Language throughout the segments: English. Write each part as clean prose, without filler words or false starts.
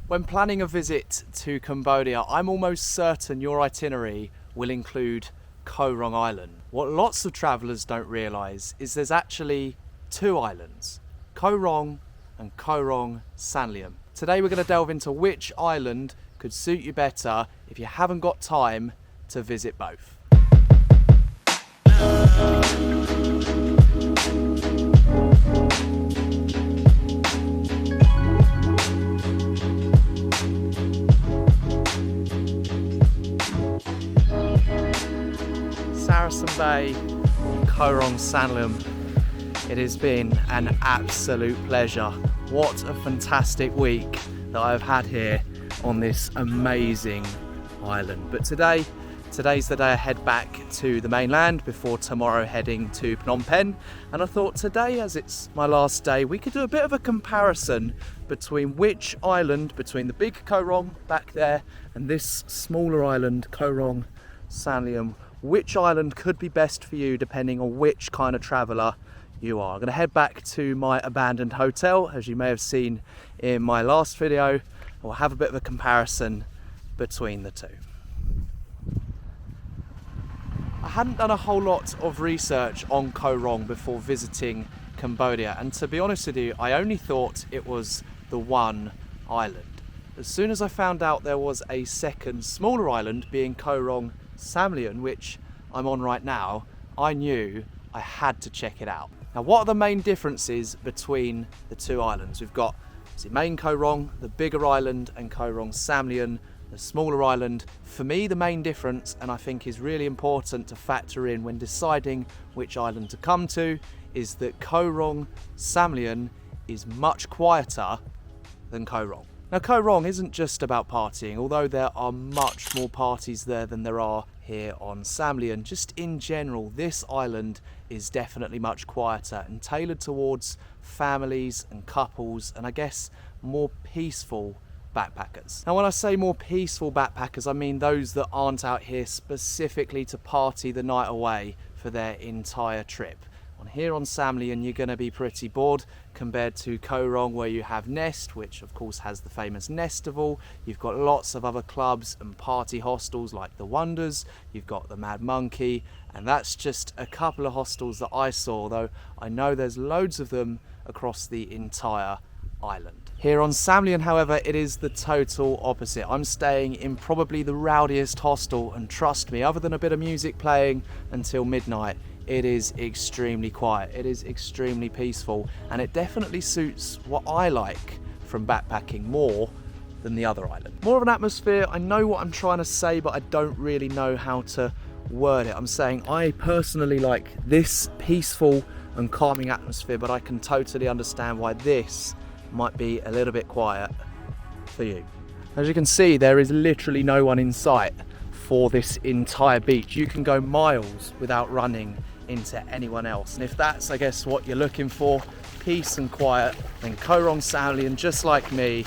When planning a visit to Cambodia, I'm almost certain your itinerary will include Koh Rong Island. What lots of travellers don't realise is there's actually two islands, Koh Rong and Koh Rong SANLOEM. Today we're going to delve into which island could suit you better if you haven't got time to visit both. Saracen Bay, Koh Rong SANLOEM. It has been an absolute pleasure. What a fantastic week that I've had here on this amazing island. But today's the day I head back to the mainland before tomorrow heading to Phnom Penh. And I thought today, as it's my last day, we could do a bit of a comparison between which island, between the big Koh Rong back there and this smaller island, Koh Rong SANLOEM, which island could be best for you depending on which kind of traveller you are. I'm going to head back to my abandoned hotel, as you may have seen in my last video. We'll have a bit of a comparison between the two. I hadn't done a whole lot of research on Koh Rong before visiting Cambodia, and to be honest with you, I only thought it was the one island. As soon as I found out there was a second smaller island being Koh Rong SANLOEM, which I'm on right now, I knew I had to check it out. Now, what are the main differences between the two islands? We've got the main Koh Rong, the bigger island, and Koh Rong SANLOEM, the smaller island. For me, the main difference, and I think is really important to factor in when deciding which island to come to, is that Koh Rong SANLOEM is much quieter than Koh Rong. Now, Koh Rong isn't just about partying, although there are much more parties there than there are here on SANLOEM. Just in general, this island is definitely much quieter and tailored towards families and couples, and I guess more peaceful backpackers. Now, when I say more peaceful backpackers, I mean those that aren't out here specifically to party the night away for their entire trip. Here on SANLOEM, you're going to be pretty bored compared to Koh Rong, where you have Nest, which of course has the famous Nestival. You've got lots of other clubs and party hostels like the Wonders. You've got the Mad Monkey, and that's just a couple of hostels that I saw, though I know there's loads of them across the entire island. Here on SANLOEM, however, it is the total opposite. I'm staying in probably the rowdiest hostel, and trust me, other than a bit of music playing until midnight, it is extremely quiet, it is extremely peaceful, and it definitely suits what I like from backpacking more than the other island. More of an atmosphere. I know what I'm trying to say, but I don't really know how to word it. I'm saying I personally like this peaceful and calming atmosphere, but I can totally understand why this might be a little bit quiet for you. As you can see, there is literally no one in sight for this entire beach. You can go miles without running into anyone else, and if that's, I guess, what you're looking for, peace and quiet, then Koh Rong SANLOEM, just like me,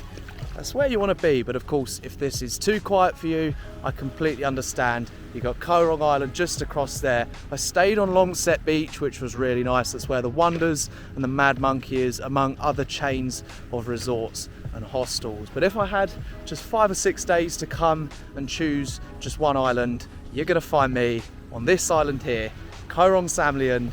that's where you want to be. But of course, if this is too quiet for you, I completely understand. You've got Koh Rong Island just across there. I stayed on Longset Beach, which was really nice. That's where the Wonders and the Mad Monkey is, among other chains of resorts and hostels. But if I had just 5 or 6 days to come and choose just one island, you're going to find me on this island here, Koh Rong SANLOEM.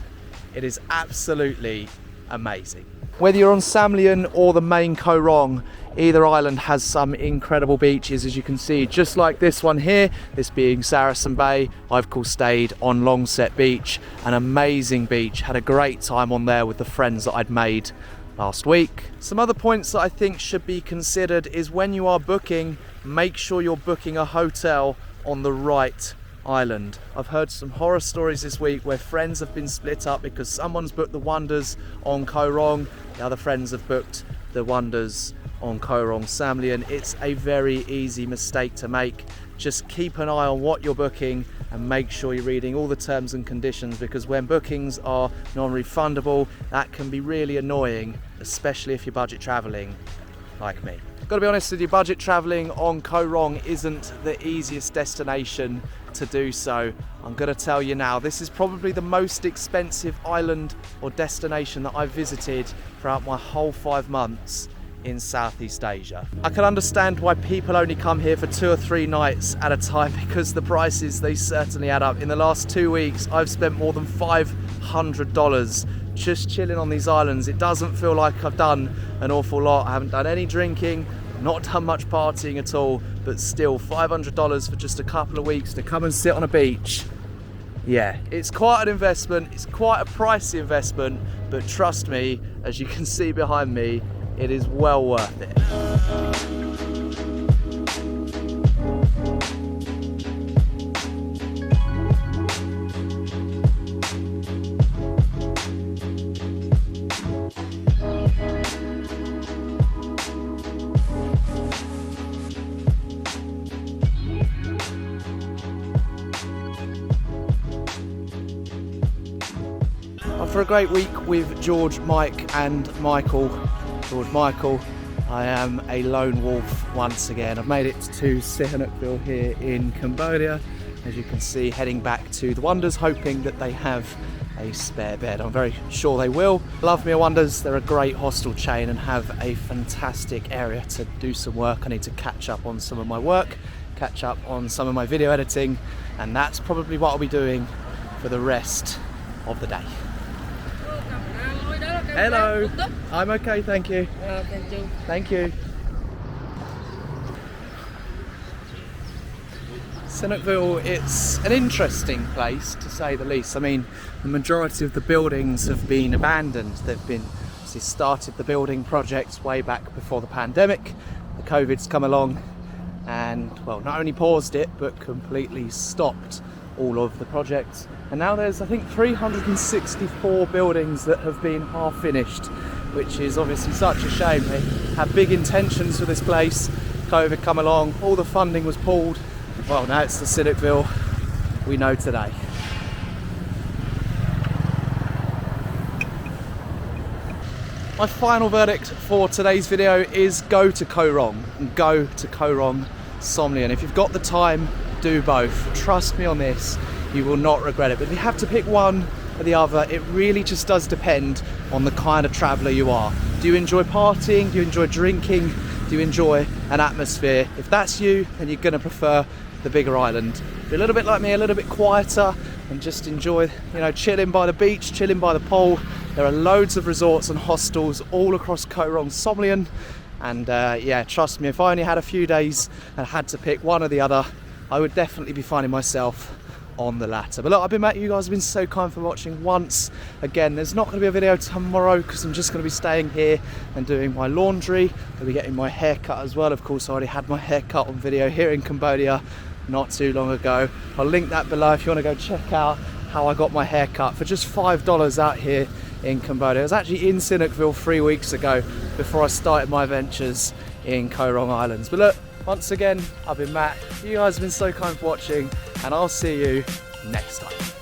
It is absolutely amazing. Whether you're on SANLOEM or the main Koh Rong, either island has some incredible beaches, as you can see, just like this one here, this being Saracen Bay. I've stayed on Longset Beach, an amazing beach, had a great time on there with the friends that I'd made last week. Some other points that I think should be considered is when you are booking, make sure you're booking a hotel on the right island. I've heard some horror stories this week where friends have been split up because someone's booked the Wonders on Koh Rong, the other friends have booked the Wonders on Koh Rong SANLOEM. It's a very easy mistake to make. Just keep an eye on what you're booking and make sure you're reading all the terms and conditions, because when bookings are non-refundable, that can be really annoying, especially if you're budget traveling like me. Got to be honest with you, budget traveling on Koh Rong isn't the easiest destination to do so. I'm going to tell you now, this is probably the most expensive island or destination that I've visited throughout my whole 5 months in Southeast Asia. I can understand why people only come here for 2 or 3 nights at a time, because the prices, they certainly add up. In the last 2 weeks, I've spent more than $500 just chilling on these islands. It doesn't feel like I've done an awful lot. I haven't done any drinking, not done much partying at all, but still $500 for just a couple of weeks to come and sit on a beach. Yeah, it's quite an investment, it's quite a pricey investment, but trust me, as you can see behind me, it is well worth it. After a great week with George, Mike and Michael, I am a lone wolf once again. I've made it to Sihanoukville here in Cambodia. As you can see, heading back to the Wonders, hoping that they have a spare bed. I'm very sure they will. Love me a Wonders, they're a great hostel chain and have a fantastic area to do some work. I need to catch up on some of my work, catch up on some of my video editing, and that's probably what I'll be doing for the rest of the day. Hello, I'm okay, thank you. Thank you. Sihanoukville, it's an interesting place to say the least. I mean, the majority of the buildings have been abandoned. They've started the building projects way back before the pandemic. The COVID's come along and, well, not only paused it, but completely stopped all of the projects. And now there's, I think, 364 buildings that have been half finished, which is obviously such a shame. They had big intentions for this place. COVID come along, all the funding was pulled. Well, now it's the Sihanoukville we know today. My final verdict for today's video is go to Koh Rong and go to Koh Rong SANLOEM. If you've got the time, do both. Trust me on this, you will not regret it. But if you have to pick one or the other, it really just does depend on the kind of traveller you are. Do you enjoy partying? Do you enjoy drinking? Do you enjoy an atmosphere? If that's you, then you're going to prefer the bigger island. Be a little bit like me, a little bit quieter, and just enjoy, you know, chilling by the beach, chilling by the pool. There are loads of resorts and hostels all across Koh Rong SANLOEM, and yeah, trust me, if I only had a few days and had to pick one or the other, I would definitely be finding myself on the latter. But look, I've been back. You guys have been so kind for watching once again. There's not going to be a video tomorrow because I'm just going to be staying here and doing my laundry. I'll be getting my hair cut as well. Of course, I already had my hair cut on video here in Cambodia not too long ago. I'll link that below if you want to go check out how I got my hair cut for just $5 out here in Cambodia. I was actually in Sihanoukville 3 weeks ago before I started my adventures in Koh Rong Islands. But look, once again, I've been Matt. You guys have been so kind for watching, and I'll see you next time.